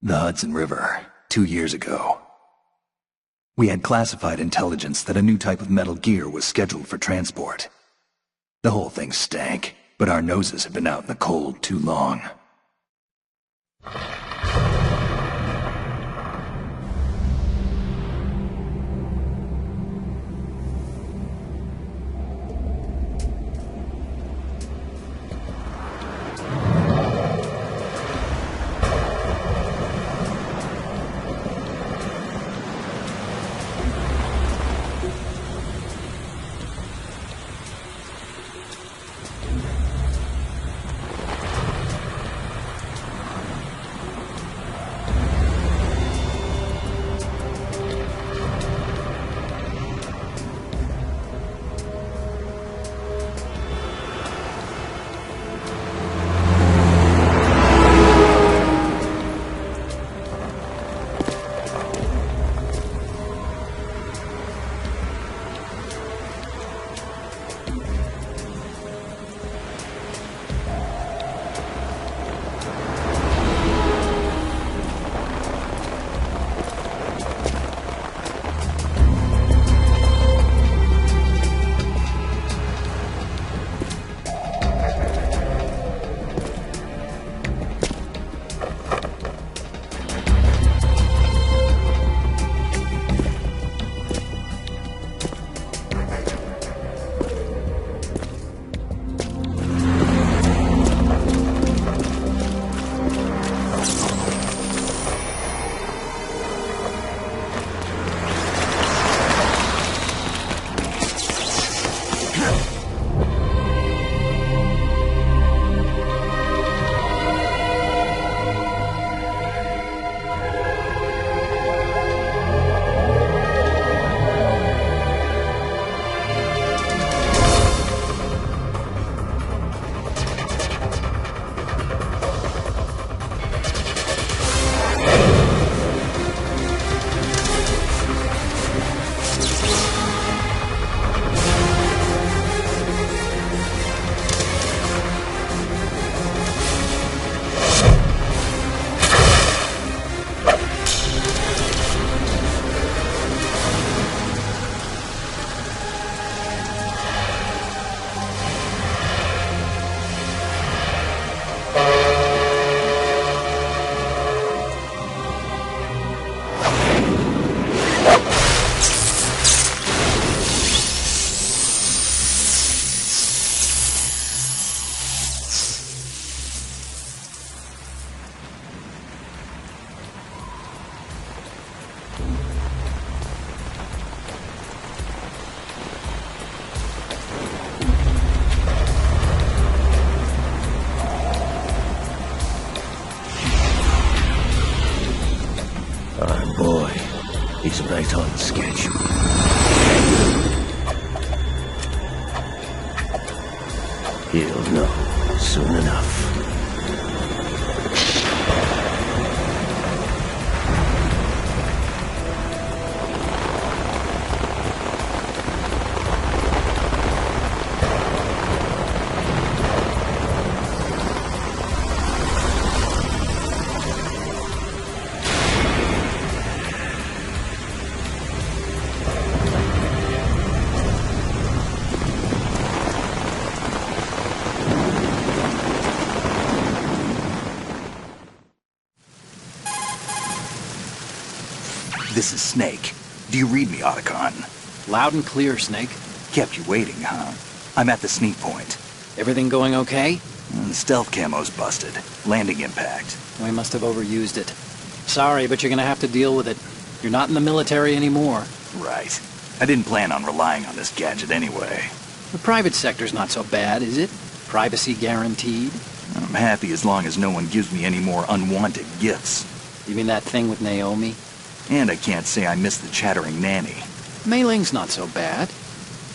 The Hudson River, 2 years ago. We had classified intelligence that a new type of metal gear was scheduled for transport. The whole thing stank, but our noses had been out in the cold too long. He's right on schedule. He'll know soon enough. This is Snake. Do you read me, Otacon? Loud and clear, Snake. Kept you waiting, huh? I'm at the sneak point. Everything going okay? The stealth camo's busted. Landing impact. We must have overused it. Sorry, but you're gonna have to deal with it. You're not in the military anymore. Right. I didn't plan on relying on this gadget anyway. The private sector's not so bad, is it? Privacy guaranteed? I'm happy as long as no one gives me any more unwanted gifts. You mean that thing with Naomi? And I can't say I miss the chattering nanny. Mei Ling's not so bad.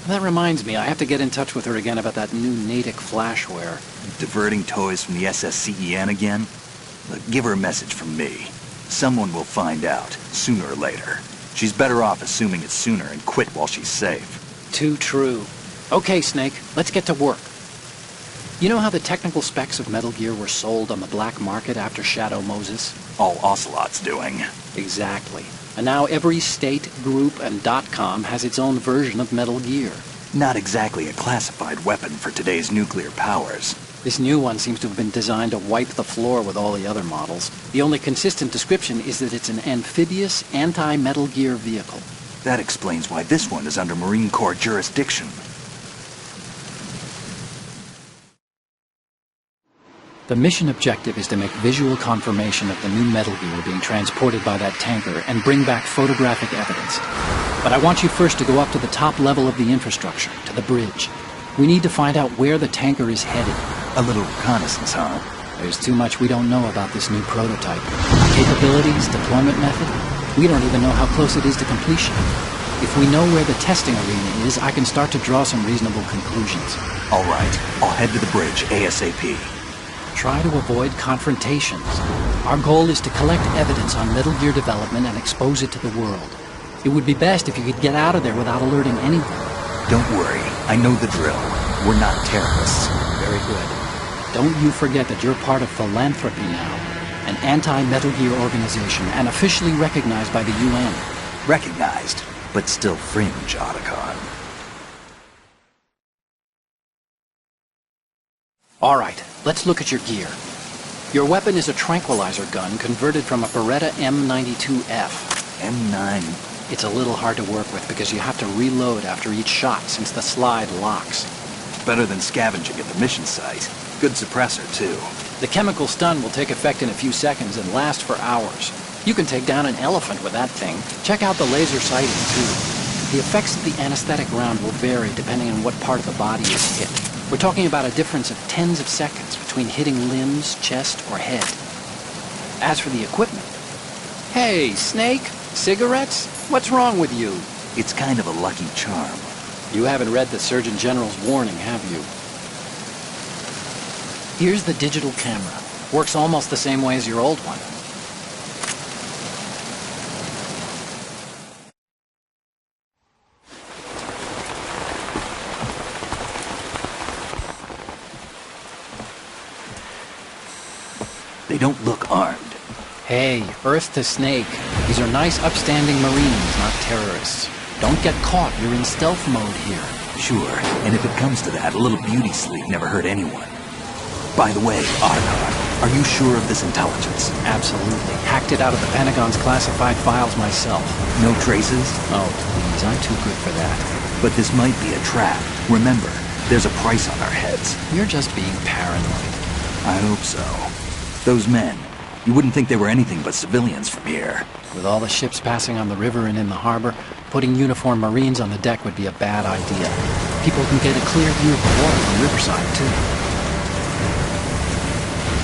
That reminds me, I have to get in touch with her again about that new Natick flashware. Diverting toys from the SSCEN again? Look, give her a message from me. Someone will find out, sooner or later. She's better off assuming it's sooner and quit while she's safe. Too true. Okay, Snake, let's get to work. You know how the technical specs of Metal Gear were sold on the black market after Shadow Moses? All Ocelot's doing. Exactly. And now every state, group, and .com has its own version of Metal Gear. Not exactly a classified weapon for today's nuclear powers. This new one seems to have been designed to wipe the floor with all the other models. The only consistent description is that it's an amphibious, anti-Metal Gear vehicle. That explains why this one is under Marine Corps jurisdiction. The mission objective is to make visual confirmation of the new Metal Gear being transported by that tanker and bring back photographic evidence. But I want you first to go up to the top level of the infrastructure, to the bridge. We need to find out where the tanker is headed. A little reconnaissance, huh? There's too much we don't know about this new prototype. Capabilities, deployment method. We don't even know how close it is to completion. If we know where the testing arena is, I can start to draw some reasonable conclusions. All right, I'll head to the bridge ASAP. Try to avoid confrontations. Our goal is to collect evidence on Metal Gear development and expose it to the world. It would be best if you could get out of there without alerting anyone. Don't worry, I know the drill. We're not terrorists. Very good. Don't you forget that you're part of Philanthropy now, an anti-Metal Gear organization and officially recognized by the UN. Recognized, but still fringe, Otacon. All right, let's look at your gear. Your weapon is a tranquilizer gun converted from a Beretta M92F. M9. It's a little hard to work with because you have to reload after each shot since the slide locks. Better than scavenging at the mission site. Good suppressor, too. The chemical stun will take effect in a few seconds and last for hours. You can take down an elephant with that thing. Check out the laser sighting, too. The effects of the anesthetic round will vary depending on what part of the body is hit. We're talking about a difference of tens of seconds between hitting limbs, chest, or head. As for the equipment... Hey, Snake? Cigarettes? What's wrong with you? It's kind of a lucky charm. You haven't read the Surgeon General's warning, have you? Here's the digital camera. Works almost the same way as your old one. They don't look armed. Hey, Earth to Snake. These are nice, upstanding Marines, not terrorists. Don't get caught. You're in stealth mode here. Sure, and if it comes to that, a little beauty sleep never hurt anyone. By the way, Otacon, are you sure of this intelligence? Absolutely. Hacked it out of the Pentagon's classified files myself. No traces? Oh, please, I'm too good for that. But this might be a trap. Remember, there's a price on our heads. You're just being paranoid. I hope so. Those men, you wouldn't think they were anything but civilians from here. With all the ships passing on the river and in the harbor, putting uniformed Marines on the deck would be a bad idea. People can get a clear view of the water from Riverside, too.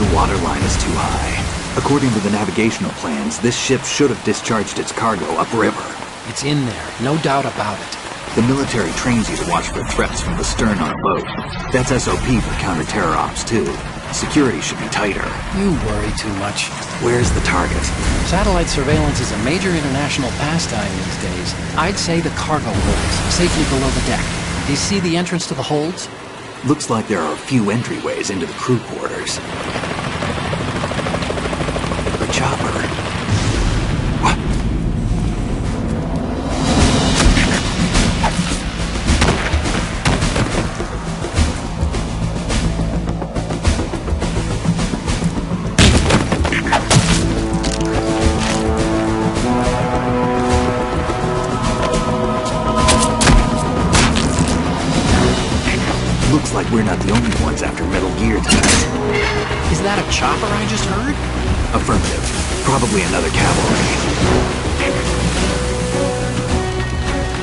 The water line is too high. According to the navigational plans, this ship should have discharged its cargo upriver. It's in there, no doubt about it. The military trains you to watch for threats from the stern on a boat. That's SOP for counter-terror ops, too. Security should be tighter. You worry too much. Where's the target? Satellite surveillance is a major international pastime these days. I'd say the cargo holds, safely below the deck. Do you see the entrance to the holds? Looks like there are a few entryways into the crew quarters. The chopper. What? Looks like we're not the only ones after Metal Gear tonight. Is that a chopper I just heard? Affirmative. Probably another cavalry.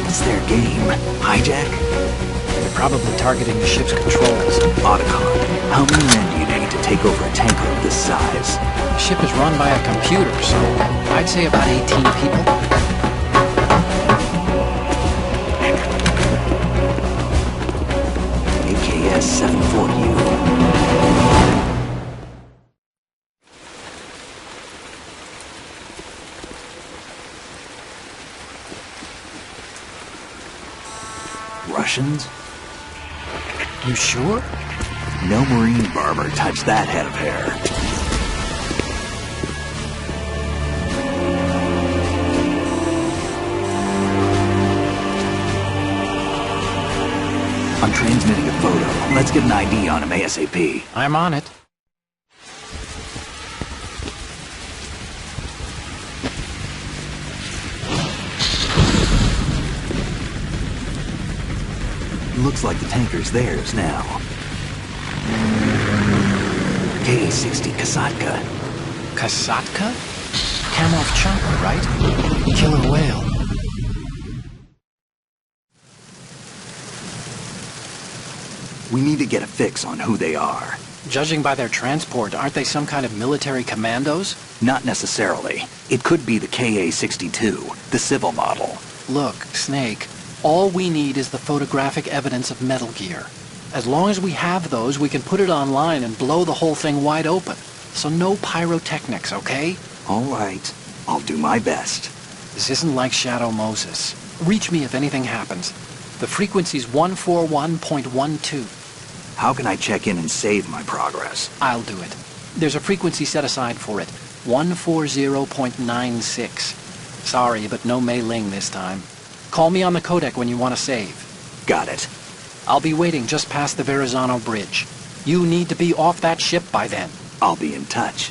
What's their game? Hijack? They're probably targeting the ship's controls. Otacon, how many men do you need to take over a tanker of this size? The ship is run by a computer, so I'd say about 18 people. AKS 740U. Russians? You sure? No marine barber touched that head of hair. I'm transmitting a photo. Let's get an ID on him ASAP. I'm on it. Looks like the tanker's theirs now. KA-60 Kasatka. Kasatka? Kamarov chopper, right? Killer whale. We need to get a fix on who they are. Judging by their transport, aren't they some kind of military commandos? Not necessarily. It could be the KA-62, the civil model. Look, Snake, all we need is the photographic evidence of Metal Gear. As long as we have those, we can put it online and blow the whole thing wide open. So no pyrotechnics, okay? All right. I'll do my best. This isn't like Shadow Moses. Reach me if anything happens. The frequency's 141.12. How can I check in and save my progress? I'll do it. There's a frequency set aside for it. 140.96. Sorry, but no Mei Ling this time. Call me on the codec when you want to save. Got it. I'll be waiting just past the Verrazano Bridge. You need to be off that ship by then. I'll be in touch.